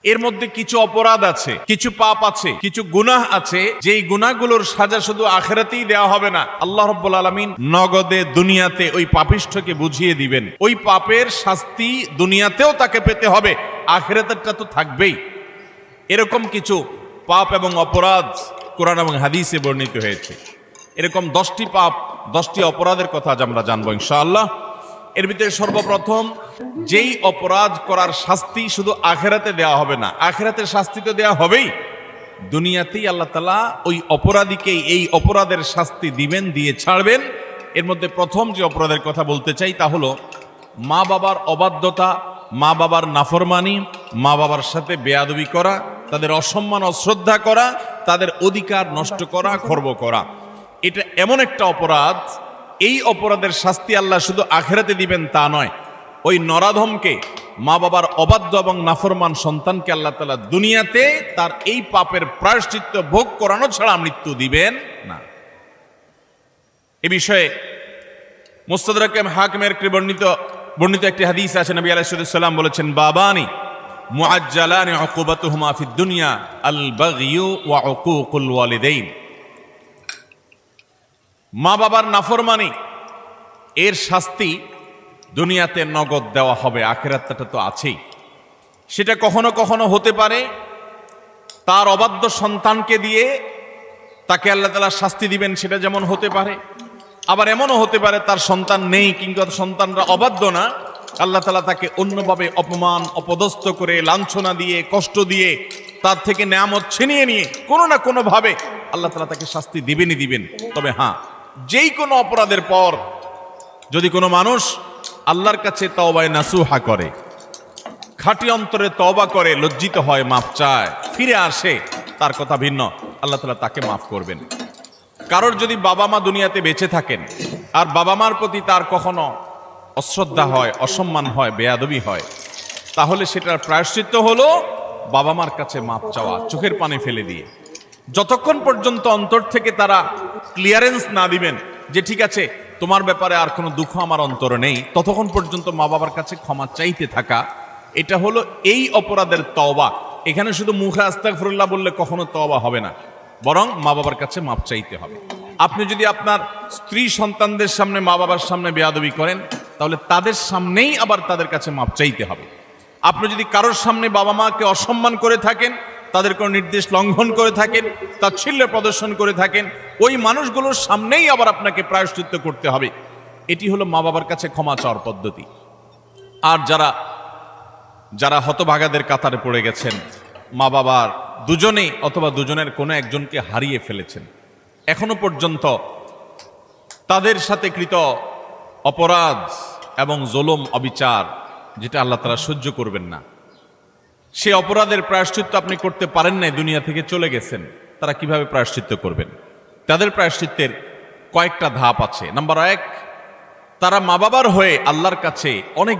এর মধ্যে কিছু অপরাধ আছে, কিছু পাপ আছে, কিছু গুনাহ আছে, যেই গুনাহগুলোর সাজা শুধু আখিরাতেই দেওয়া হবে না, আল্লাহ রাব্বুল আলামিন নগদে দুনিয়াতে ওই পাপিষ্ঠকে বুঝিয়ে দিবেন। ওই পাপের শাস্তি দুনিয়াতেও তাকে পেতে হবে, আখিরাতেরটা তো থাকবেই। এরকম কিছু পাপ এবং অপরাধ কোরআন এবং হাদিসে বর্ণিত হয়েছে। এরকম 10টি পাপ, 10টি অপরাধের কথা আজ আমরা জানবো ইনশাআল্লাহ। এর ভিতরে সর্বপ্রথম, যেই অপরাধ করার শাস্তি শুধু আখিরাতে দেওয়া হবে না, আখিরাতের শাস্তি তো দেওয়া হবেই, দুনিয়াতেই আল্লাহ তাআলা ওই অপরাধীকেই এই অপরাধের শাস্তি দিবেন, দিয়ে ছাড়বেন। এর মধ্যে প্রথম যে অপরাধের কথা বলতে চাই তা হলো মা বাবার অবাধ্যতা, মা বাবার নাফরমানি, মা বাবার সাথে বেয়াদবি করা, তাদের অসম্মান অশ্রদ্ধা করা, তাদের অধিকার নষ্ট করা, খর্ব করা। এটা এমন একটা অপরাধ, এই অপরাধের শাস্তি আল্লাহ শুধু আখিরাতে দিবেন তা নয়, ওই নরাধমকে, মা বাবার অবাধ্য এবং নাফরমান সন্তানকে আল্লাহ তাআলা দুনিয়াতে তার এই পাপের প্রায়শ্চিত্ত ভোগ করানো ছাড়া মৃত্যু দিবেন না। এ বিষয়ে মুস্তাদরাক হাকিমের বর্ণিত একটি হাদিস আছে। নবী আলাইহিস সালাম বলেছেন, বাবানি মুআজ্জালানি উকুবাতুহুমা ফিদ দুনিয়া আল বাগয়ু ওয়া উকুকুল ওয়ালিদাইন। মা বাবার নাফরমানি এর শাস্তি দুনিয়াতে নগদ দেওয়া হবে, আখিরাতটা তো আছেই। সেটা কখনো কখনো হতে পারে তার অবাধ্য সন্তানকে দিয়ে তাকে আল্লাহ তাআলা শাস্তি দিবেন, সেটা যেমন হতে পারে। আবার এমনও হতে পারে তার সন্তান নেই, কিংবা সন্তানরা অবাধ্য না, আল্লাহ তাআলা তাকে অন্যভাবে অপমান অপদস্থ করে, লাঞ্ছনা দিয়ে, কষ্ট দিয়ে, তার থেকে নেয়ামত ছিনিয়ে নিয়ে কোনো না কোনো ভাবে আল্লাহ তাআলা তাকে শাস্তি দিবেনই দিবেন। তবে হ্যাঁ, যেই কোনো অপরাধের পর যদি কোনো মানুষ আল্লাহর কাছে তওবায়ে নাসুহা করে, খাঁটি অন্তরে তওবা করে, লজ্জিত হয়, মাফ চায়, ফিরে আসে, তার কথা ভিন্ন, আল্লাহ তাআলা তাকে মাফ করবেন। কারোর যদি বাবা মা দুনিয়াতে বেঁচে থাকেন আর বাবা মার প্রতি তার কখনো অশ্রদ্ধা হয়, অসম্মান হয়, বেয়াদবি হয়, তাহলে সেটার প্রায়শ্চিত্ত হলো বাবা মার কাছে মাফ চাওয়া, চোখের পানি ফেলে দিয়ে। যতক্ষণ পর্যন্ত অন্তর থেকে তারা ক্লিয়ারেন্স না দিবেন যে ঠিক আছে, তোমার ব্যাপারে আর কোনো দুঃখ আমার অন্তরে নেই, ততক্ষণ পর্যন্ত মা বাবার কাছে ক্ষমা চাইতে থাকা, এটা হলো এই অপরাধের তওবা। এখানে শুধু মুখে আস্তাগফিরুল্লাহ বললে কখনো তওবা হবে না, বরং মা বাবার কাছে মাপ চাইতে হবে। আপনি যদি আপনার স্ত্রী সন্তানদের সামনে, মা বাবার সামনে বেয়াদবি করেন, তাহলে তাদের সামনেই আবার তাদের কাছে মাপ চাইতে হবে। আপনি যদি কারোর সামনে বাবা মাকে অসম্মান করে থাকেন, তাদের কোনো নির্দেশ লঙ্ঘন করে থাকেন, তাচ্ছিল্য প্রদর্শন করে থাকেন, ওই মানুষগুলোর সামনেই আবার আপনাকে প্রায়শ্চিত্ত করতে হবে। এটি হলো মা বাবার কাছে ক্ষমা চাওয়ার পদ্ধতি। আর যারা হতভাগাদের কাতারে পড়ে গেছেন, মা বাবার দুজনেই অথবা দুজনের কোনো একজনকে হারিয়ে ফেলেছেন, এখনো পর্যন্ত তাদের সাথে কৃত অপরাধ এবং জুলুম, অবিচার, যেটা আল্লাহ তাআলা সহ্য করবেন না, সে অপরাধের প্রায়শ্চিত্ত আপনি করতে পারেন নাই, দুনিয়া থেকে চলে গেছেন, তারা কিভাবে প্রায়শ্চিত্ত করবেন? তাদের প্রায়শ্চিত্তের কয়েকটা ধাপ আছে। নাম্বার 1, তারা মা বাবার হয়ে আল্লাহর কাছে অনেক